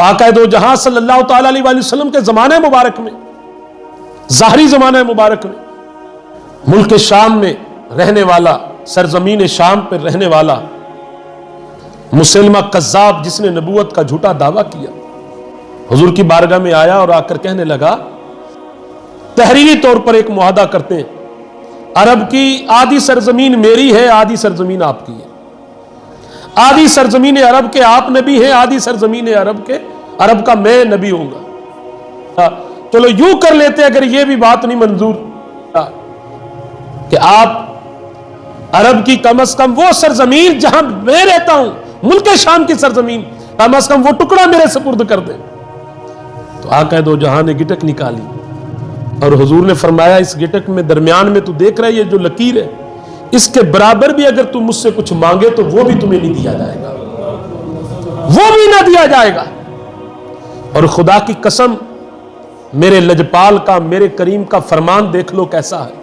آقا دو جہاں صلی اللہ تعالی علیہ وآلہ وسلم کے زمانے مبارک میں، ظاہری زمانہ مبارک میں، ملک شام میں رہنے والا، سرزمین شام پر رہنے والا مسلمہ کذاب، جس نے نبوت کا جھوٹا دعویٰ کیا، حضور کی بارگاہ میں آیا اور آ کر کہنے لگا، تحریری طور پر ایک معاہدہ کرتے ہیں، عرب کی آدھی سرزمین میری ہے، آدھی سرزمین آپ کی ہے، آدھی سرزمین عرب کے آپ نبی ہیں، آدھی سرزمین عرب کا میں نبی ہوں گا۔ چلو یوں کر لیتے اگر یہ بھی بات نہیں منظور کہ آپ عرب کی کم از کم وہ سرزمین جہاں میں رہتا ہوں، ملک شام کی سرزمین، کم از کم وہ ٹکڑا میرے سپرد کر دیں۔ تو آقا دو جہاں نے گٹک نکالی اور حضور نے فرمایا، اس گٹک میں درمیان میں تو دیکھ رہا ہے یہ جو لکیر ہے، اس کے برابر بھی اگر تم مجھ سے کچھ مانگے تو وہ بھی تمہیں نہیں دیا جائے گا، وہ بھی نہ دیا جائے گا۔ اور خدا کی قسم، میرے لجپال کا، میرے کریم کا فرمان دیکھ لو کیسا ہے،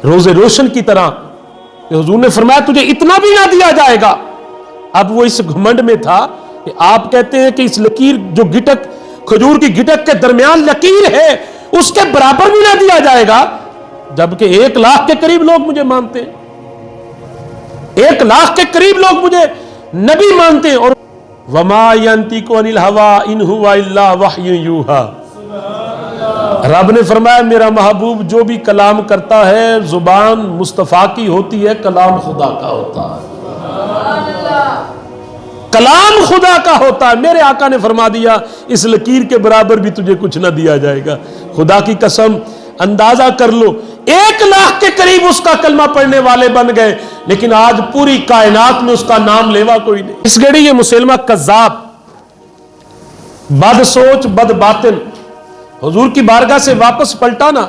روز روشن کی طرح کہ حضور نے فرمایا تجھے اتنا بھی نہ دیا جائے گا۔ اب وہ اس گھمنڈ میں تھا کہ آپ کہتے ہیں کہ اس لکیر جو گٹک، کھجور کی گٹک کے درمیان لکیر ہے، اس کے برابر بھی نہ دیا جائے گا، جبکہ 1 لاکھ کے قریب لوگ مجھے مانتے ہیں، 1 لاکھ کے قریب لوگ مجھے نبی مانتے ہیں۔ اور وما ينطق عن الهوى ان هو الا وحی یوحی، رب نے فرمایا میرا محبوب جو بھی کلام کرتا ہے زبان مصطفیٰ کی ہوتی ہے، کلام خدا کا ہوتا ہے، کلام خدا کا ہوتا ہے۔ میرے آقا نے فرما دیا اس لکیر کے برابر بھی تجھے کچھ نہ دیا جائے گا۔ خدا کی قسم، اندازہ کر لو 1 لاکھ کے قریب اس کا کلمہ پڑھنے والے بن گئے، لیکن آج پوری کائنات میں اس کا نام لیوا کوئی نہیں۔ اس گھڑی یہ مسلمہ کذاب، بد سوچ، بد باطن، حضور کی بارگاہ سے واپس پلٹا نا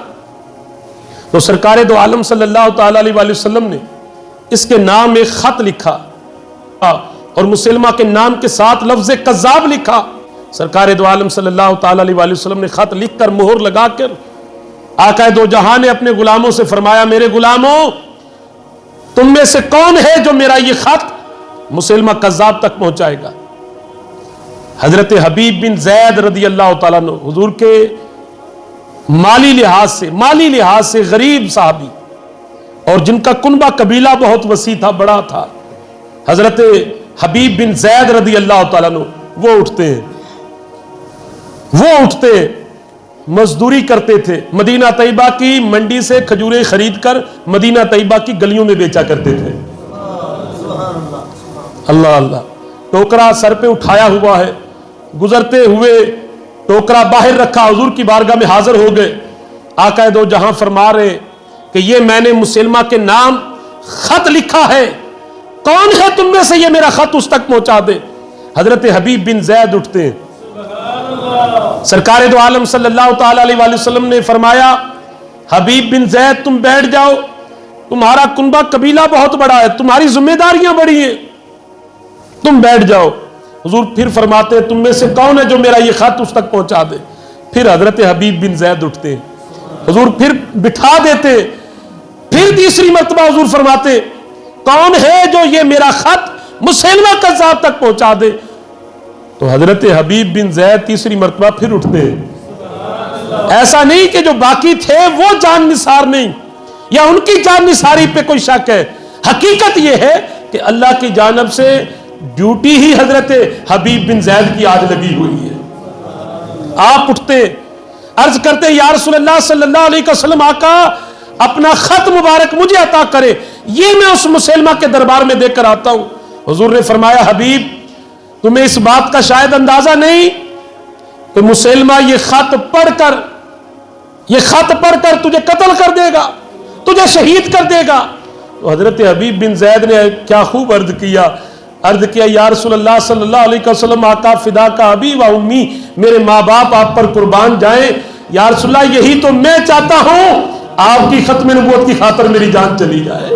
تو سرکار دو عالم صلی اللہ تعالی علیہ وآلہ وسلم نے اس کے نام ایک خط لکھا اور مسلمہ کے نام کے ساتھ لفظ کذاب لکھا۔ سرکار دو عالم صلی اللہ تعالی علیہ وآلہ وسلم نے خط لکھ کر مہر لگا کر آقا دو جہاں نے اپنے غلاموں سے فرمایا، میرے غلاموں تم میں سے کون ہے جو میرا یہ خط مسلمہ کذاب تک پہنچائے گا؟ حضرت حبیب بن زید رضی اللہ تعالیٰ عنہ، حضور کے مالی لحاظ سے غریب صحابی اور جن کا کنبہ قبیلہ بہت وسیع تھا، بڑا تھا، حضرت حبیب بن زید رضی اللہ تعالیٰ عنہ وہ اٹھتے مزدوری کرتے تھے، مدینہ طیبہ کی منڈی سے کھجوریں خرید کر مدینہ طیبہ کی گلیوں میں بیچا کرتے تھے۔ اللہ اللہ، ٹوکرا سر پہ اٹھایا ہوا ہے، گزرتے ہوئے ٹوکرا باہر رکھا، حضور کی بارگاہ میں حاضر ہو گئے۔ آقا دو جہاں فرما رہے کہ یہ میں نے مسلمہ کے نام خط لکھا ہے، کون ہے تم میں سے یہ میرا خط اس تک پہنچا دے؟ حضرت حبیب بن زید اٹھتے ہیں، سرکار دو عالم صلی اللہ تعالی علیہ وآلہ وسلم نے فرمایا، حبیب بن زید تم بیٹھ جاؤ، تمہارا کنبہ قبیلہ بہت بڑا ہے، تمہاری ذمہ داریاں بڑی ہیں، تم بیٹھ جاؤ۔ حضور پھر فرماتے ہیں تم میں سے کون ہے جو میرا یہ خط اس تک پہنچا دے؟ پھر حضرت حبیب بن زید اٹھتے ہیں، حضور پھر بٹھا دیتے، پھر تیسری مرتبہ حضور فرماتے کون ہے جو یہ میرا خط مسلمہ کذاب تک پہنچا دے؟ تو حضرت حبیب بن زید تیسری مرتبہ پھر اٹھتے ہیں۔ ایسا نہیں کہ جو باقی تھے وہ جان نثار نہیں یا ان کی جان نثاری پہ کوئی شک ہے، حقیقت یہ ہے کہ اللہ کی جانب سے ڈیوٹی ہی حضرت حبیب بن زید کی آج لگی ہوئی ہے۔ آپ اٹھتے عرض کرتے یا رسول اللہ صلی اللہ علیہ وسلم، آقا اپنا خط مبارک مجھے عطا کرے، یہ میں اس مسلمہ کے دربار میں دے کر آتا ہوں۔ حضور نے فرمایا حبیب تمہیں اس بات کا شاید اندازہ نہیں کہ مسلمہ یہ خط پڑھ کر تجھے قتل کر دے گا، تجھے شہید کر دے گا۔ تو حضرت حبیب بن زید نے کیا خوب عرض کیا یا رسول اللہ صلی اللہ علیہ وسلم، آقا فدا کا ابی و امی، میرے ماں باپ آپ پر قربان جائیں، یا رسول اللہ یہی تو میں چاہتا ہوں، آپ کی ختم نبوت کی خاطر میری جان چلی جائے،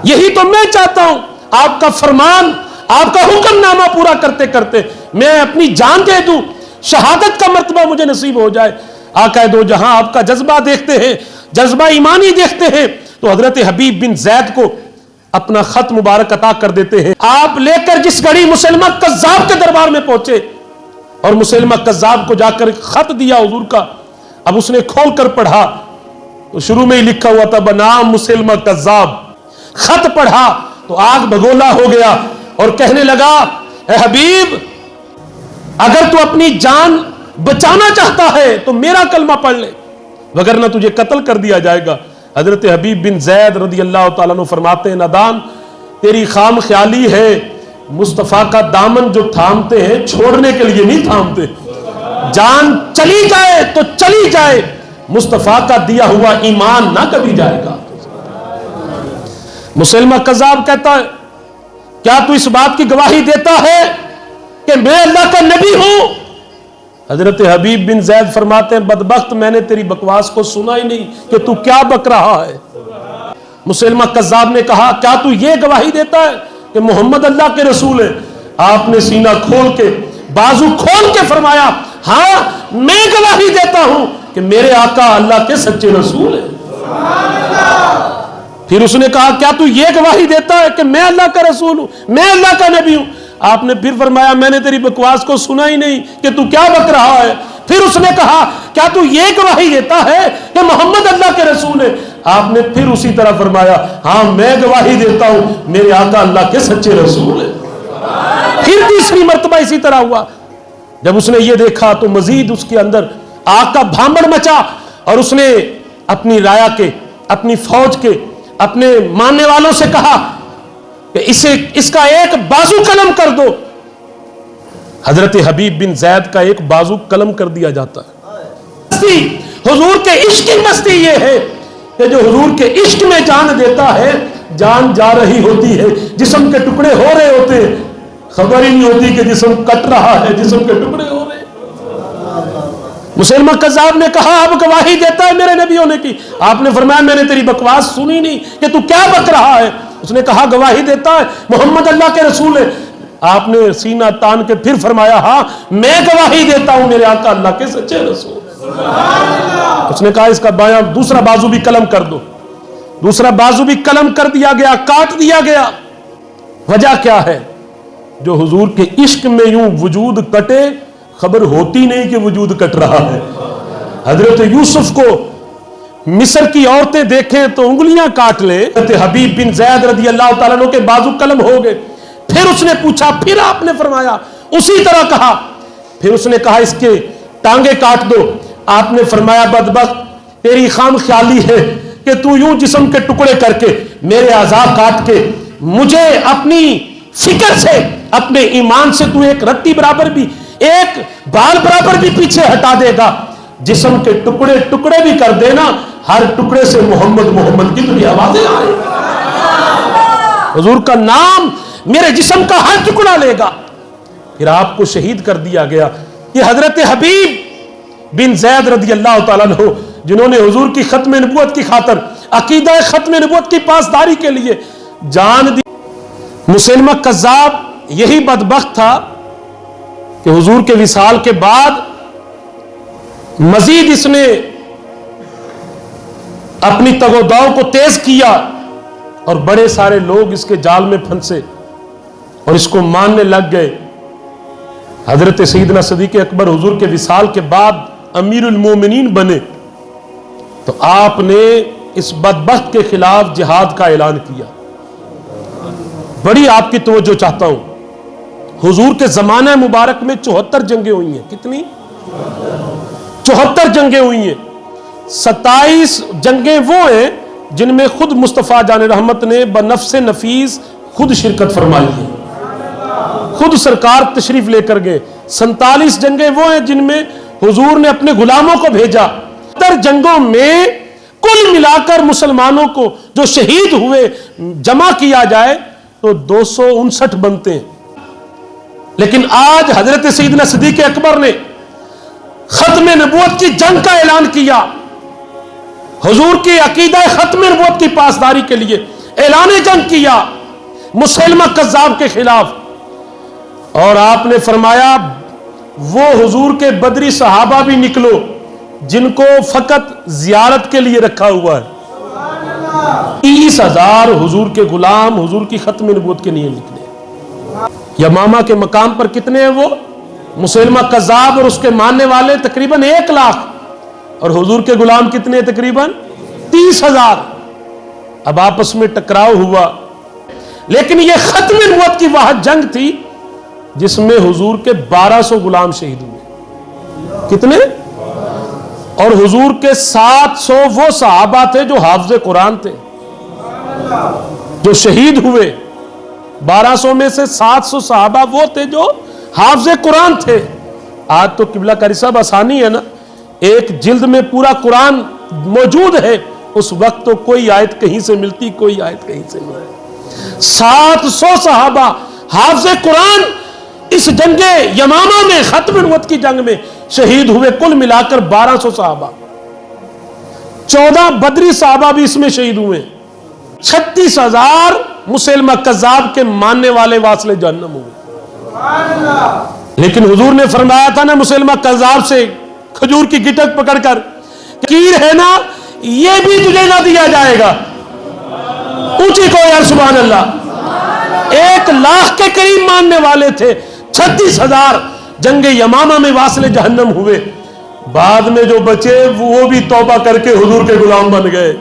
یہی تو میں چاہتا ہوں، آپ کا فرمان، آپ کا حکم نامہ پورا کرتے کرتے میں اپنی جان دے دوں، شہادت کا مرتبہ مجھے نصیب ہو جائے۔ آقا دو جہاں آپ کا جذبہ دیکھتے ہیں، جذبہ ایمانی دیکھتے ہیں، تو حضرت حبیب بن زید کو اپنا خط مبارک عطا کر دیتے ہیں۔ آپ لے کر جس گھڑی مسلمہ کذاب کے دربار میں پہنچے، اور مسلمہ کذاب کو جا کر خط دیا حضور کا. اب اس نے کھول کر پڑھا تو شروع میں ہی لکھا ہوا تھا بنام مسلمہ کذاب. خط پڑھا تو آگ بگولا ہو گیا اور کہنے لگا اے حبیب اگر تو اپنی جان بچانا چاہتا ہے تو میرا کلمہ پڑھ لے وگرنہ تجھے قتل کر دیا جائے گا. حضرت حبیب بن زید رضی اللہ تعالیٰ عنہ فرماتے ہیں نادان تیری خام خیالی ہے, مصطفیٰ کا دامن جو تھامتے ہیں چھوڑنے کے لیے نہیں تھامتے, جان چلی جائے تو چلی جائے, مصطفیٰ کا دیا ہوا ایمان نہ کبھی جائے گا. مسلمہ کذاب کہتا ہے کیا تو اس بات کی گواہی دیتا ہے کہ میں اللہ کا نبی ہوں؟ حضرت حبیب بن زید فرماتے ہیں بدبخت میں نے تیری بکواس کو سنا ہی نہیں کہ تو کیا بک رہا ہے. مسلمہ کذاب نے کہا کیا تو یہ گواہی دیتا ہے کہ محمد اللہ کے رسول ہے؟ آپ نے سینہ کھول کے بازو کھول کے فرمایا ہاں میں گواہی دیتا ہوں کہ میرے آقا اللہ کے سچے رسول ہیں. پھر اس نے کہا کیا تو یہ گواہی دیتا ہے کہ میں اللہ کا رسول ہوں, میں اللہ کا نبی ہوں؟ آپ نے پھر فرمایا میں نے تیری بکواس کو سنا ہی نہیں کہ تو کیا بک رہا ہے. پھر اس نے کہا کیا تو یہ گواہی دیتا ہے کہ محمد اللہ کے رسول ہے؟ آپ نے پھر اسی طرح فرمایا ہاں میں گواہی دیتا ہوں میرے آقا اللہ کے سچے رسول ہیں. پھر تیسری مرتبہ اسی طرح ہوا. جب اس نے یہ دیکھا تو مزید اس کے اندر آگ کا بھانبڑ مچا اور اس نے اپنی رایا کے, اپنی فوج کے, اپنے ماننے والوں سے کہا کہ اس کا ایک بازو قلم کر دو. حضرت حبیب بن زید کا ایک بازو قلم کر دیا جاتا ہے. حضور کے عشق کی مستی یہ ہے کہ جو حضور کے عشق میں جان دیتا ہے جان جا رہی ہوتی ہے, جسم کے ٹکڑے ہو رہے ہوتے ہیں, خبر ہی نہیں ہوتی کہ جسم کٹ رہا ہے, جسم کے ٹکڑے ہو رہے ہیں. مسلمہ کذاب نے کہا اب گواہی دیتا ہے میرے نبی ہونے کی. آپ نے فرمایا میں نے تیری بکواس سنی نہیں کہ تو کیا بک رہا ہے. اس نے کہا گواہی دیتا ہے محمد اللہ کے رسول ہے. آپ نے سینہ تان کے پھر فرمایا ہاں میں گواہی دیتا ہوں میرے آقا اللہ کے سچے رسول. اس نے کہا اس کا بایاں دوسرا بازو بھی قلم کر دو. دوسرا بازو بھی قلم کر دیا گیا, کاٹ دیا گیا. وجہ کیا ہے؟ جو حضور کے عشق میں یوں وجود کٹے خبر ہوتی نہیں کہ وجود کٹ رہا ہے. حضرت یوسف کو مصر کی عورتیں دیکھیں تو انگلیاں کاٹ لے. حضرت حبیب بن زید رضی اللہ تعالیٰ عنہ کے بازو قلم ہو گئے. پھر اس نے پوچھا, پھر آپ نے فرمایا اسی طرح کہا. پھر اس نے کہا اس کے ٹانگیں کاٹ دو. آپ نے فرمایا بدبخت تیری خام خیالی ہے کہ تو یوں جسم کے ٹکڑے کر کے میرے اعضاء کاٹ کے مجھے اپنی فکر سے, اپنے ایمان سے تو ایک رتی برابر بھی, ایک بال برابر بھی پیچھے ہٹا دے گا. جسم کے ٹکڑے ٹکڑے بھی کر دینا, ہر ٹکڑے سے محمد محمد کی تجھے آوازیں آئیں. حضور کا نام میرے جسم کا ہر ٹکڑا لے گا. پھر آپ کو شہید کر دیا گیا. یہ حضرت حبیب بن زید رضی اللہ تعالیٰ عنہ جنہوں نے حضور کی ختم نبوت کی خاطر, عقیدہ ختم نبوت کی پاسداری کے لیے جان دی. مسلمہ کذاب یہی بدبخت تھا کہ حضور کے وصال کے بعد مزید اس نے اپنی تگ و دو کو تیز کیا اور بڑے سارے لوگ اس کے جال میں پھنسے اور اس کو ماننے لگ گئے. حضرت سیدنا صدیق اکبر حضور کے وصال کے بعد امیر المومنین بنے تو آپ نے اس بدبخت کے خلاف جہاد کا اعلان کیا. بڑی آپ کی توجہ چاہتا ہوں, حضور کے زمانہ مبارک میں 74 جنگیں ہوئی ہیں. کتنی؟ 74 جنگیں ہوئی ہیں. 27 جنگیں وہ ہیں جن میں خود مصطفیٰ جان رحمت نے بنفس نفیس خود شرکت فرمائی ہے, خود سرکار تشریف لے کر گئے. 47 جنگیں وہ ہیں جن میں حضور نے اپنے غلاموں کو بھیجا. 70 جنگوں میں کل ملا کر مسلمانوں کو جو شہید ہوئے جمع کیا جائے تو 259 بنتے ہیں. لیکن آج حضرت سیدنا صدیق اکبر نے ختم نبوت کی جنگ کا اعلان کیا. حضور کی عقیدہ ختم نبوت کی پاسداری کے لیے اعلان جنگ کیا مسلمہ کذاب کے خلاف. اور آپ نے فرمایا وہ حضور کے بدری صحابہ بھی نکلو جن کو فقط زیارت کے لیے رکھا ہوا ہے. 30,000 حضور کے غلام حضور کی ختم نبوت کے لیے نکلے. یمامہ کے مقام پر کتنے ہیں وہ؟ مسلمہ کذاب اور اس کے ماننے والے تقریباً 1 لاکھ، اور حضور کے غلام کتنے؟ تقریباً 30,000۔ اب آپس میں ٹکراؤ ہوا، لیکن یہ ختم نبوت کی واحد جنگ تھی جس میں حضور کے 1200 غلام شہید ہوئے۔ کتنے؟ اور حضور کے 700 وہ صحابہ تھے جو حافظ قرآن تھے، جو شہید ہوئے۔ 1200 میں سے 700 صحابہ وہ تھے جو حافظ قرآن تھے۔ آج تو قبلہ کاری صاحب آسانی ہے نا، ایک جلد میں پورا قرآن موجود ہے، اس وقت تو کوئی آیت کہیں سے ملتی، کوئی آیت کہیں سے ملتی۔ 700 صحابہ حافظ قرآن اس جنگ یمامہ میں، ختم نبوت کی جنگ میں شہید ہوئے، کل ملا کر 1200 صحابہ۔ 14 بدری صحابہ بھی اس میں شہید ہوئے۔ 36,000 مسلمہ کذاب کے ماننے والے واصل جہنم ہوئے۔ لیکن حضور نے فرمایا تھا نا مسلمہ کذاب سے کھجور کی گٹک پکڑ کر، کیر ہے نا یہ بھی تجھے نہ دیا جائے گا۔ اونچی کو یار سبحان اللہ۔ 1 لاکھ کے قریب ماننے والے تھے، 36,000 جنگ یمامہ میں واصل جہنم ہوئے۔ بعد میں جو بچے وہ بھی توبہ کر کے حضور کے غلام بن گئے،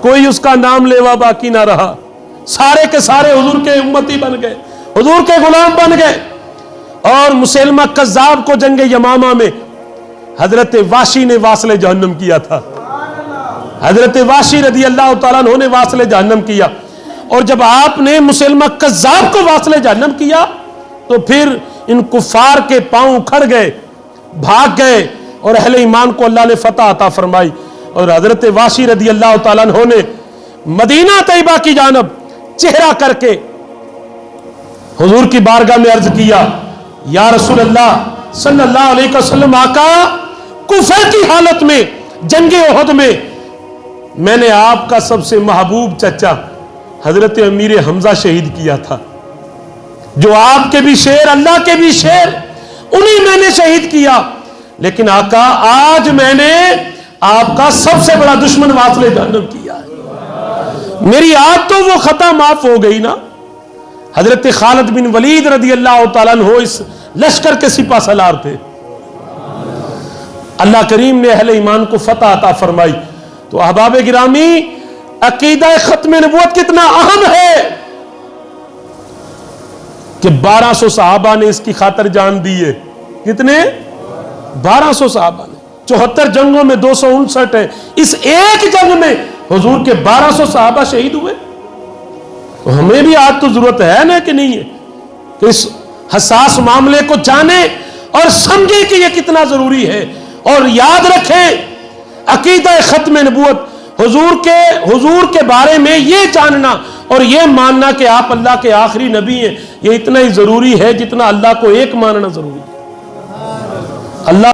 کوئی اس کا نام لیوا باقی نہ رہا، سارے کے سارے حضور کے امتی بن گئے، حضور کے غلام بن گئے۔ اور مسلمہ کذاب کو جنگ یمامہ میں حضرت واشی نے واصل جہنم کیا تھا، حضرت واشی رضی اللہ تعالیٰ عنہ نے واصل جہنم کیا۔ اور جب آپ نے مسلمہ کذاب کو واصل جہنم کیا تو پھر ان کفار کے پاؤں کھڑ گئے، بھاگ گئے، اور اہل ایمان کو اللہ نے فتح عطا فرمائی۔ اور حضرت واشی رضی اللہ تعالیٰ عنہ نے مدینہ طیبہ کی جانب چہرہ کر کے حضور کی بارگاہ میں عرض کیا، یا رسول اللہ صلی اللہ علیہ وسلم، آقا کفر کی حالت میں جنگ احد میں نے آپ کا سب سے محبوب چچا حضرت امیر حمزہ شہید کیا تھا، جو آپ کے بھی شیر، اللہ کے بھی شیر، انہی میں نے شہید کیا۔ لیکن آقا آج میں نے آپ کا سب سے بڑا دشمن واصل جہنم کیا ہے، میری آج تو وہ خطا معاف ہو گئی نا۔ حضرت خالد بن ولید رضی اللہ تعالیٰ عنہ اس لشکر کے سپہ سالار تھے۔ اللہ کریم نے اہل ایمان کو فتح عطا فرمائی۔ تو احباب گرامی، عقیدہ ختم نبوت کتنا اہم ہے کہ 1200 صحابہ نے اس کی خاطر جان دی ہے۔ کتنے؟ 1200 صحابہ نے۔ 74 جنگوں میں 259 ہے، اس ایک جنگ میں حضور کے 1200 صحابہ شہید ہوئے۔ تو ہمیں بھی آج تو ضرورت ہے نا کہ نہیں ہے کہ اس حساس معاملے کو جانیں اور سمجھیں کہ یہ کتنا ضروری ہے، اور یاد رکھیں عقیدہ ختم نبوت، حضور کے بارے میں یہ جاننا اور یہ ماننا کہ آپ اللہ کے آخری نبی ہیں، یہ اتنا ہی ضروری ہے جتنا اللہ کو ایک ماننا ضروری ہے۔ اللہ